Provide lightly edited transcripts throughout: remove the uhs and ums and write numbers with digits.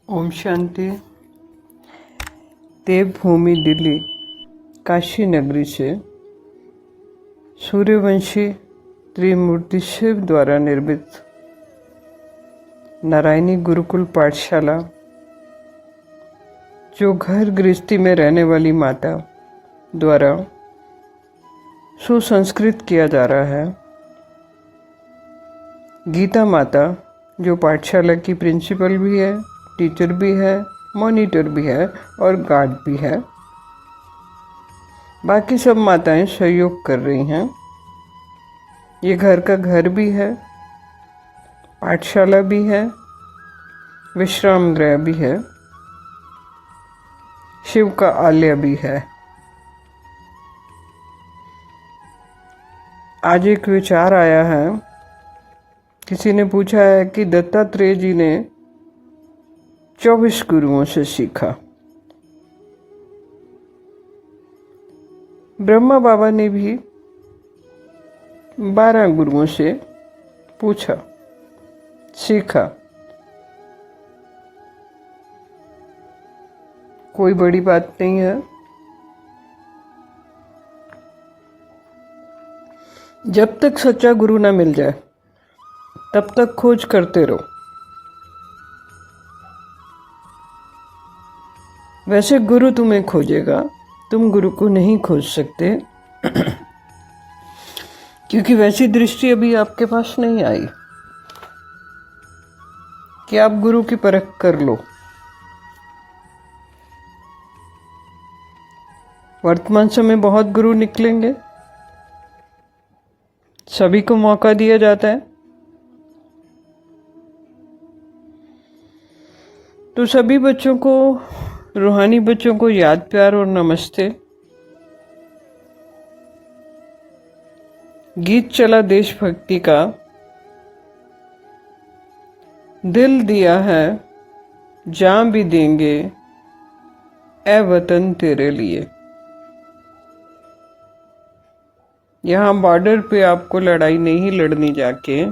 ओम शांति। देवभूमि दिल्ली काशी नगरी से सूर्यवंशी त्रिमूर्ति शिव द्वारा निर्मित नारायणी गुरुकुल पाठशाला, जो घर गृहस्थी में रहने वाली माता द्वारा सुसंस्कृत किया जा रहा है। गीता माता जो पाठशाला की प्रिंसिपल भी है, टीचर भी है, मॉनिटर भी है और गार्ड भी है। बाकी सब माताएं सहयोग कर रही हैं। ये घर का घर भी है, पाठशाला भी है, विश्राम गृह भी है, शिव का आलय भी है। आज एक विचार आया है। किसी ने पूछा है कि दत्तात्रेय जी ने 24 गुरुओं से सीखा। ब्रह्मा बाबा ने भी 12 गुरुओं से पूछा, सीखा। कोई बड़ी बात नहीं है। जब तक सच्चा गुरु ना मिल जाए तब तक खोज करते रहो। वैसे गुरु तुम्हें खोजेगा, तुम गुरु को नहीं खोज सकते क्योंकि वैसी दृष्टि अभी आपके पास नहीं आई कि आप गुरु की परख कर लो। वर्तमान समय बहुत गुरु निकलेंगे, सभी को मौका दिया जाता है, तो सभी बच्चों को, रूहानी बच्चों को याद प्यार और नमस्ते। गीत चला देशभक्ति का, दिल दिया है जान भी देंगे ए वतन तेरे लिए। यहाँ बॉर्डर पे आपको लड़ाई नहीं लड़नी, जाके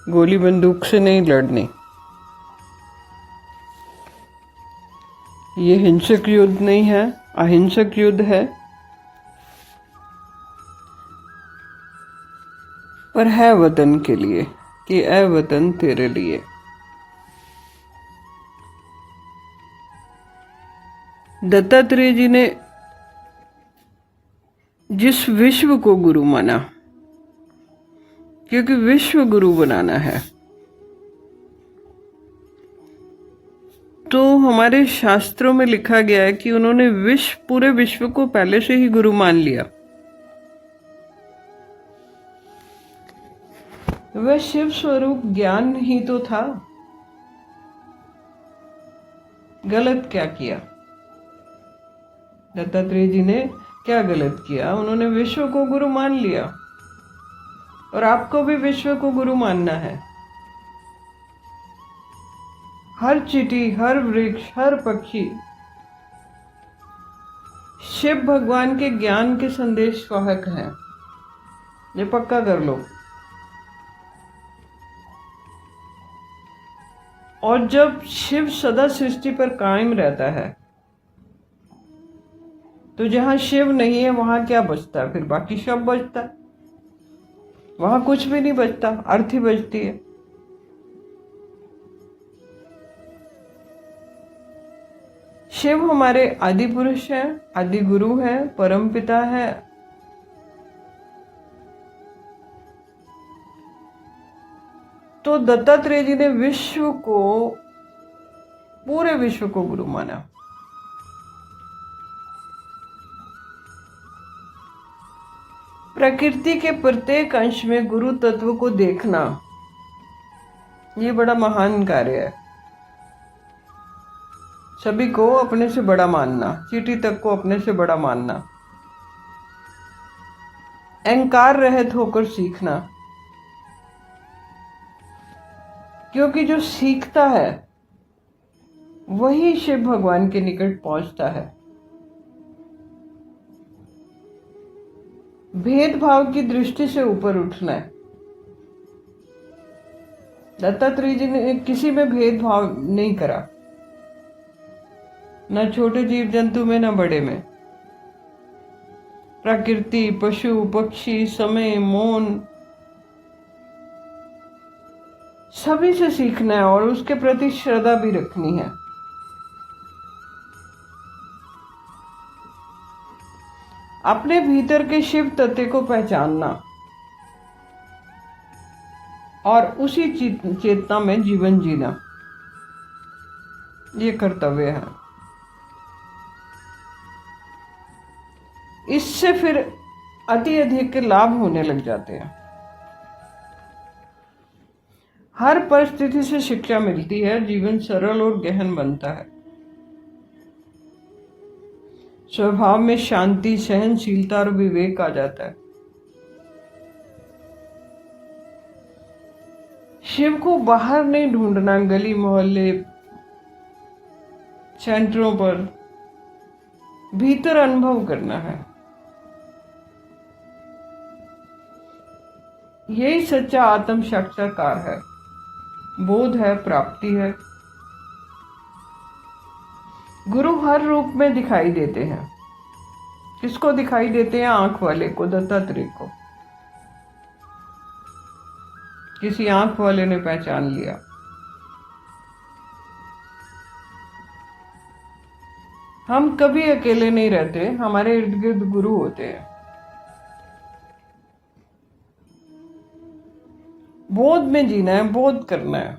गोली बंदूक से नहीं लड़नी। ये हिंसक युद्ध नहीं है, अहिंसक युद्ध है, पर है वतन के लिए कि ऐ वतन तेरे लिए। दत्तात्रेय जी ने जिस विश्व को गुरु माना, क्योंकि विश्व गुरु बनाना है, तो हमारे शास्त्रों में लिखा गया है कि उन्होंने पूरे विश्व को पहले से ही गुरु मान लिया। वह शिव स्वरूप ज्ञान ही तो था। गलत क्या किया? दत्तात्रेय जी ने क्या गलत किया? उन्होंने विश्व को गुरु मान लिया, और आपको भी विश्व को गुरु मानना है। हर चींटी, हर वृक्ष, हर पक्षी शिव भगवान के ज्ञान के संदेश वाहक हैं। ये पक्का कर लो। और जब शिव सदा सृष्टि पर कायम रहता है, तो जहां शिव नहीं है वहां क्या बचता? फिर बाकी सब बचता। वहां कुछ भी नहीं बचता, अर्थ ही बचती है। शिव हमारे आदि पुरुष हैं, आदि गुरु हैं, परम पिता है। तो दत्तात्रेय जी ने विश्व को, पूरे विश्व को गुरु माना। प्रकृति के प्रत्येक अंश में गुरु तत्व को देखना, ये बड़ा महान कार्य है। सभी को अपने से बड़ा मानना, चींटी तक को अपने से बड़ा मानना, अहंकार रहित होकर सीखना। क्योंकि जो सीखता है वही शिव भगवान के निकट पहुंचता है। भेदभाव की दृष्टि से ऊपर उठना है। दत्तात्रेय जी ने किसी में भेदभाव नहीं करा। न छोटे जीव जंतु में न बड़े में। प्रकृति, पशु पक्षी, समय, मौन, सभी से सीखना है और उसके प्रति श्रद्धा भी रखनी है। अपने भीतर के शिव तत्व को पहचानना और उसी चेतना में जीवन जीना, ये कर्तव्य है। इससे फिर अति अधिक लाभ होने लग जाते हैं। हर परिस्थिति से शिक्षा मिलती है, जीवन सरल और गहन बनता है। स्वभाव में शांति, सहनशीलता और विवेक आ जाता है। शिव को बाहर नहीं ढूंढना, गली मोहल्ले सेंटरों पर, भीतर अनुभव करना है। यही सच्चा आत्म साक्षात्कार है, बोध है, प्राप्ति है। गुरु हर रूप में दिखाई देते हैं। किसको दिखाई देते हैं? आंख वाले को, दत्तात्रेय को। किसी आंख वाले ने पहचान लिया। हम कभी अकेले नहीं रहते, हमारे इर्द गिर्द गुरु होते हैं। बोध में जीना है, बोध करना है।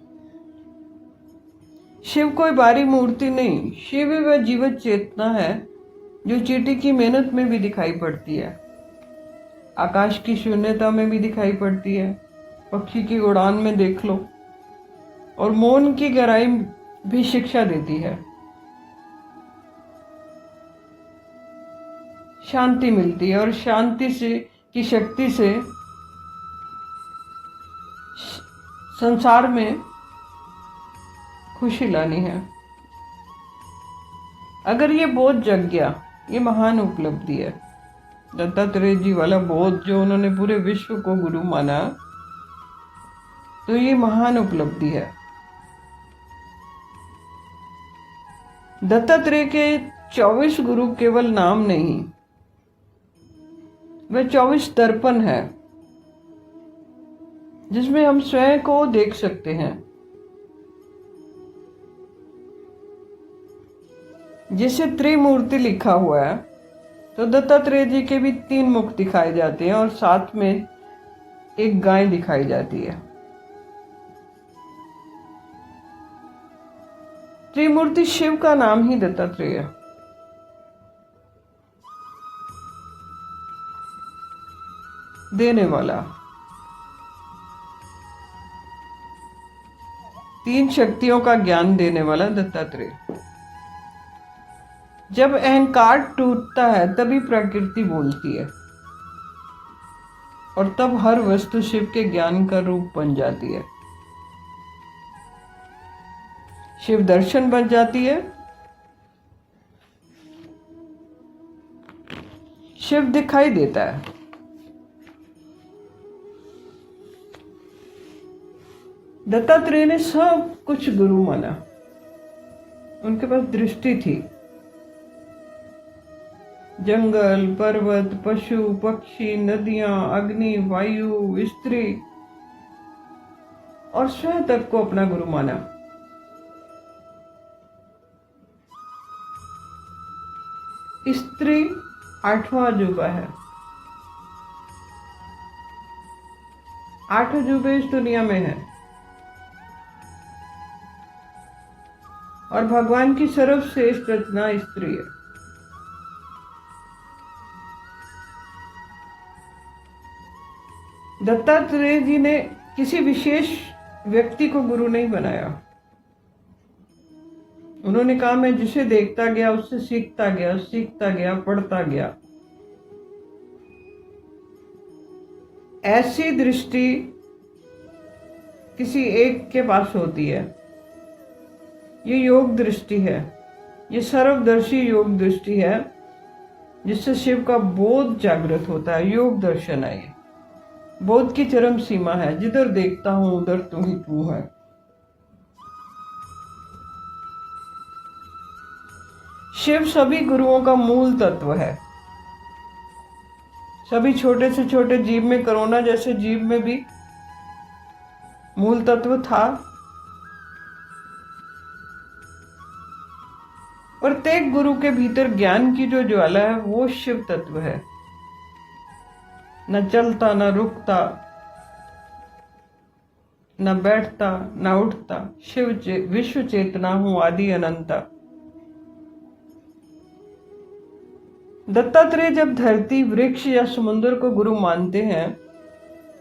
शिव कोई बारी मूर्ति नहीं, शिव वह जीवित चेतना है जो चींटी की मेहनत में भी दिखाई पड़ती है, आकाश की शून्यता में भी दिखाई पड़ती है, पक्षी की उड़ान में देख लो, और मौन की गहराई भी शिक्षा देती है। शांति मिलती है और शांति से की शक्ति से संसार में खुशी लानी है। अगर ये बोध जग गया, ये महान उपलब्धि है। दत्तात्रेय जी वाला बोध जो उन्होंने पूरे विश्व को गुरु माना, तो ये महान उपलब्धि है। दत्तात्रेय के 24 गुरु केवल नाम नहीं, वह 24 दर्पण है जिसमें हम स्वयं को देख सकते हैं। जैसे त्रिमूर्ति लिखा हुआ है, तो दत्तात्रेय जी के भी 3 मुख दिखाए जाते हैं और साथ में एक गाय दिखाई जाती है। त्रिमूर्ति शिव का नाम ही दत्तात्रेय है। देने वाला, 3 शक्तियों का ज्ञान देने वाला दत्तात्रेय। जब अहंकार टूटता है तभी प्रकृति बोलती है, और तब हर वस्तु शिव के ज्ञान का रूप बन जाती है। शिव दर्शन बन जाती है। शिव दिखाई देता है। दत्तात्रेय ने सब कुछ गुरु माना। उनके पास दृष्टि थी। जंगल, पर्वत, पशु पक्षी, नदियां, अग्नि, वायु, स्त्री और स्वयं तक को अपना गुरु माना। स्त्री 8वां अजूबा है। 8 अजूबे इस दुनिया में है, और भगवान की सर्वश्रेष्ठ रचना स्त्री है। दत्तात्रेय जी ने किसी विशेष व्यक्ति को गुरु नहीं बनाया। उन्होंने कहा, मैं जिसे देखता गया उससे सीखता गया, पढ़ता गया। ऐसी दृष्टि किसी एक के पास होती है। ये योग दृष्टि है, ये सर्वदर्शी योग दृष्टि है, जिससे शिव का बोध जागृत होता है। योग दर्शन है, ये बोध की चरम सीमा है। जिधर देखता हूं उधर तू ही तू है। शिव सभी गुरुओं का मूल तत्व है। सभी छोटे से छोटे जीव में, कोरोना जैसे जीव में भी मूल तत्व था। प्रत्येक गुरु के भीतर ज्ञान की जो ज्वाला है वो शिव तत्व है। न चलता, न रुकता, न बैठता, न उठता, विश्व चेतना हूं आदि अनंता। दत्तात्रेय जब धरती, वृक्ष या समुद्र को गुरु मानते हैं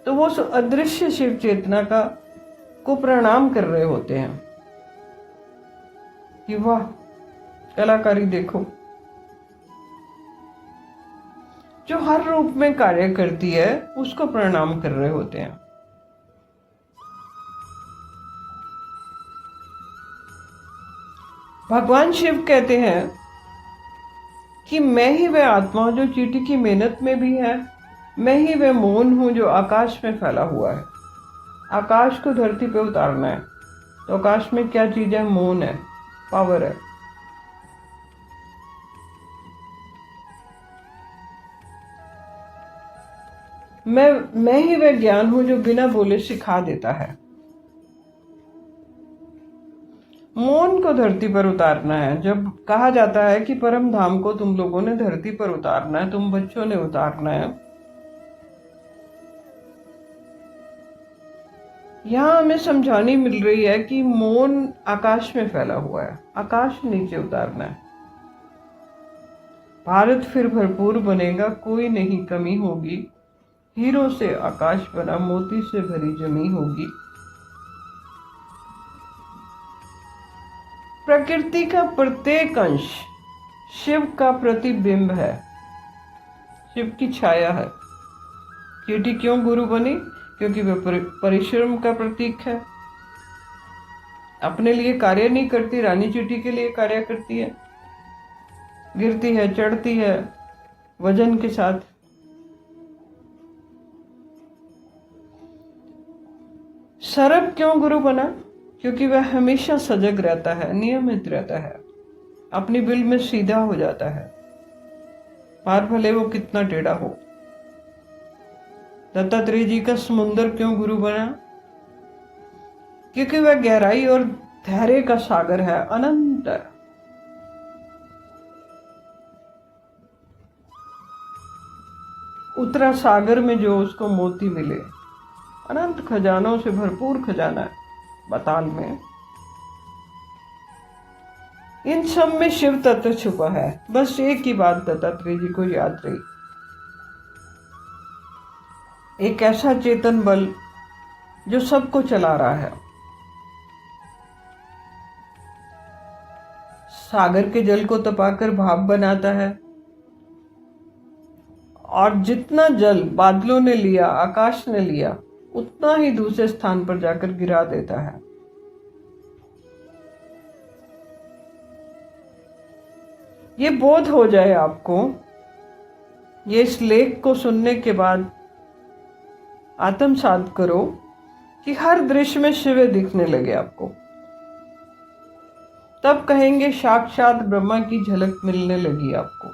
तो वो अदृश्य शिव चेतना को प्रणाम कर रहे होते हैं कि वाह, कलाकारी देखो, जो हर रूप में कार्य करती है उसको प्रणाम कर रहे होते हैं। भगवान शिव कहते हैं कि मैं ही वह आत्मा हूं जो चींटी की मेहनत में भी है, मैं ही वह मौन हूं जो आकाश में फैला हुआ है। आकाश को धरती पे उतारना है तो आकाश में क्या चीज है? मौन है, पावर है। मैं ही वह ज्ञान हूं जो बिना बोले सिखा देता है। मौन को धरती पर उतारना है। जब कहा जाता है कि परम धाम को तुम लोगों ने धरती पर उतारना है, तुम बच्चों ने उतारना है, यहां हमें समझानी मिल रही है कि मौन आकाश में फैला हुआ है, आकाश नीचे उतारना है। भारत फिर भरपूर बनेगा, कोई नहीं कमी होगी, हीरो से आकाश बना, मोती से भरी जमी होगी। प्रकृति का प्रत्येक अंश शिव का प्रतिबिंब है, शिव की छाया है। चींटी क्यों गुरु बनी? क्योंकि वह परिश्रम का प्रतीक है। अपने लिए कार्य नहीं करती, रानी चींटी के लिए कार्य करती है, गिरती है, चढ़ती है वजन के साथ। सर्प क्यों गुरु बना? क्योंकि वह हमेशा सजग रहता है, नियमित रहता है, अपनी बिल में सीधा हो जाता है, पार भले वो कितना टेढ़ा हो। दत्तात्रेय जी का समुद्र क्यों गुरु बना? क्योंकि वह गहराई और धैर्य का सागर है, अनंत है। उतरा सागर में जो उसको मोती मिले, अनंत खजानों से भरपूर खजाना है बताल में। इन सब में शिव तत्व छुपा है। बस एक ही बात दत्तात्रेय जी को याद रही, एक ऐसा चेतन बल जो सबको चला रहा है। सागर के जल को तपाकर भाप बनाता है और जितना जल बादलों ने लिया, आकाश ने लिया, उतना ही दूसरे स्थान पर जाकर गिरा देता है। ये बोध हो जाए आपको, ये इस लेख को सुनने के बाद आत्मसात करो कि हर दृश्य में शिव दिखने लगे आपको, तब कहेंगे साक्षात ब्रह्मा की झलक मिलने लगी आपको।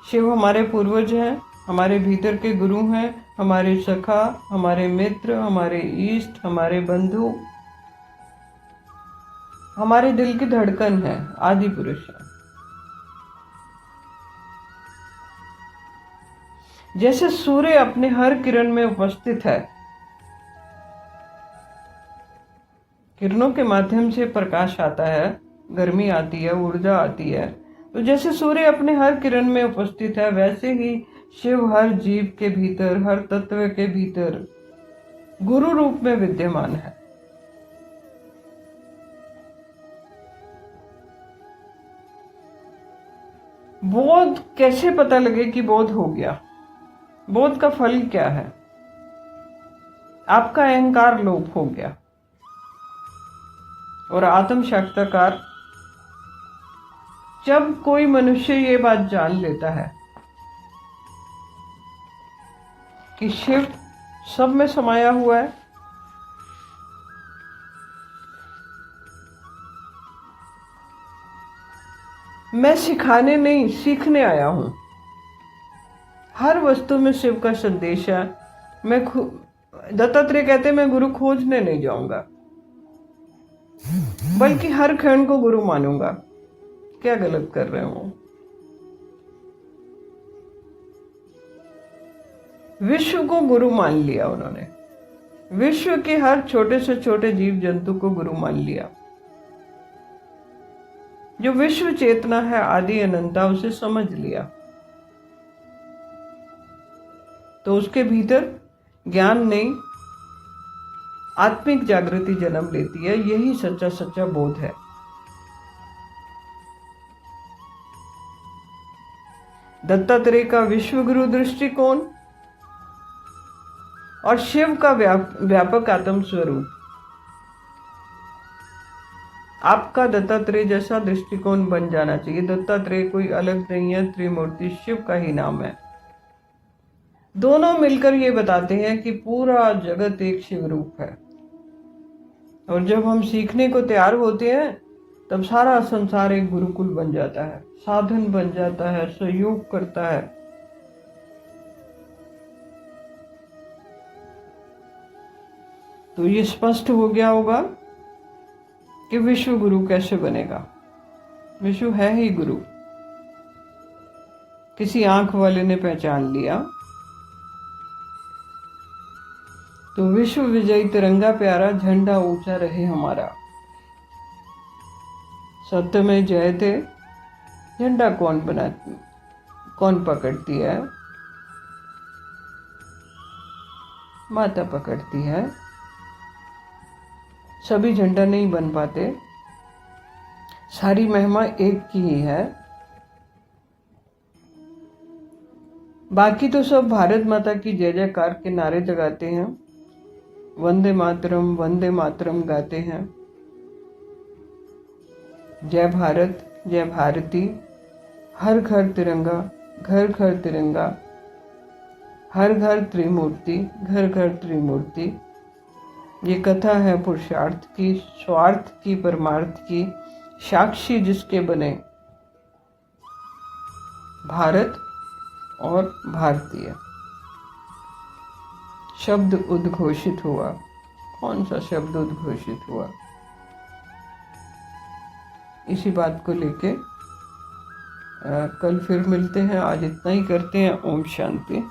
शिव हमारे पूर्वज हैं, हमारे भीतर के गुरु हैं, हमारे सखा, हमारे मित्र, हमारे इष्ट, हमारे बंधु, हमारे दिल की धड़कन है, आदि पुरुष है। जैसे सूर्य अपने हर किरण में उपस्थित है, किरणों के माध्यम से प्रकाश आता है, गर्मी आती है, ऊर्जा आती है। तो जैसे सूर्य अपने हर किरण में उपस्थित है, वैसे ही शिव हर जीव के भीतर, हर तत्व के भीतर गुरु रूप में विद्यमान है। बोध कैसे पता लगे कि बोध हो गया? बोध का फल क्या है? आपका अहंकार लोप हो गया और आत्म साक्षात्कार। जब कोई मनुष्य ये बात जान लेता है कि शिव सब में समाया हुआ है, मैं सिखाने नहीं सीखने आया हूं। हर वस्तु में शिव का संदेश है। दत्तात्रेय कहते मैं गुरु खोजने नहीं जाऊंगा, बल्कि हर क्षण को गुरु मानूंगा। क्या गलत कर रहे हो? विश्व को गुरु मान लिया उन्होंने। विश्व के हर छोटे से छोटे जीव जंतु को गुरु मान लिया। जो विश्व चेतना है, आदि अनंता, उसे समझ लिया तो उसके भीतर ज्ञान नहीं, आत्मिक जागृति जन्म लेती है। यही सच्चा सच्चा बोध है। दत्तात्रेय का विश्व गुरु दृष्टिकोण और शिव का व्यापक आत्म स्वरूप। आपका दत्तात्रेय जैसा दृष्टिकोण बन जाना चाहिए। दत्तात्रेय कोई अलग नहीं है, त्रिमूर्ति शिव का ही नाम है। दोनों मिलकर ये बताते हैं कि पूरा जगत एक शिव रूप है। और जब हम सीखने को तैयार होते हैं तब सारा संसार एक गुरुकुल बन जाता है, साधन बन जाता है, सहयोग करता है। तो ये स्पष्ट हो गया होगा कि विश्व गुरु कैसे बनेगा। विश्व है ही गुरु। किसी आंख वाले ने पहचान लिया तो विश्व विजयी तिरंगा प्यारा, झंडा ऊंचा रहे हमारा। सत्य में जय थे। झंडा कौन पकड़ती है? माता पकड़ती है। सभी झंडा नहीं बन पाते। सारी महिमा एक की ही है। बाकी तो सब भारत माता की जय जयकार के नारे लगाते हैं, वंदे मातरम गाते हैं। जय भारत, जय भारती, हर घर तिरंगा, घर घर तिरंगा, हर घर त्रिमूर्ति, घर घर त्रिमूर्ति। ये कथा है पुरुषार्थ की, स्वार्थ की, परमार्थ की, साक्षी जिसके बने भारत और भारतीय। शब्द उद्घोषित हुआ। कौन सा शब्द उद्घोषित हुआ? इसी बात को लेके कल फिर मिलते हैं। आज इतना ही करते हैं। ओम शांति।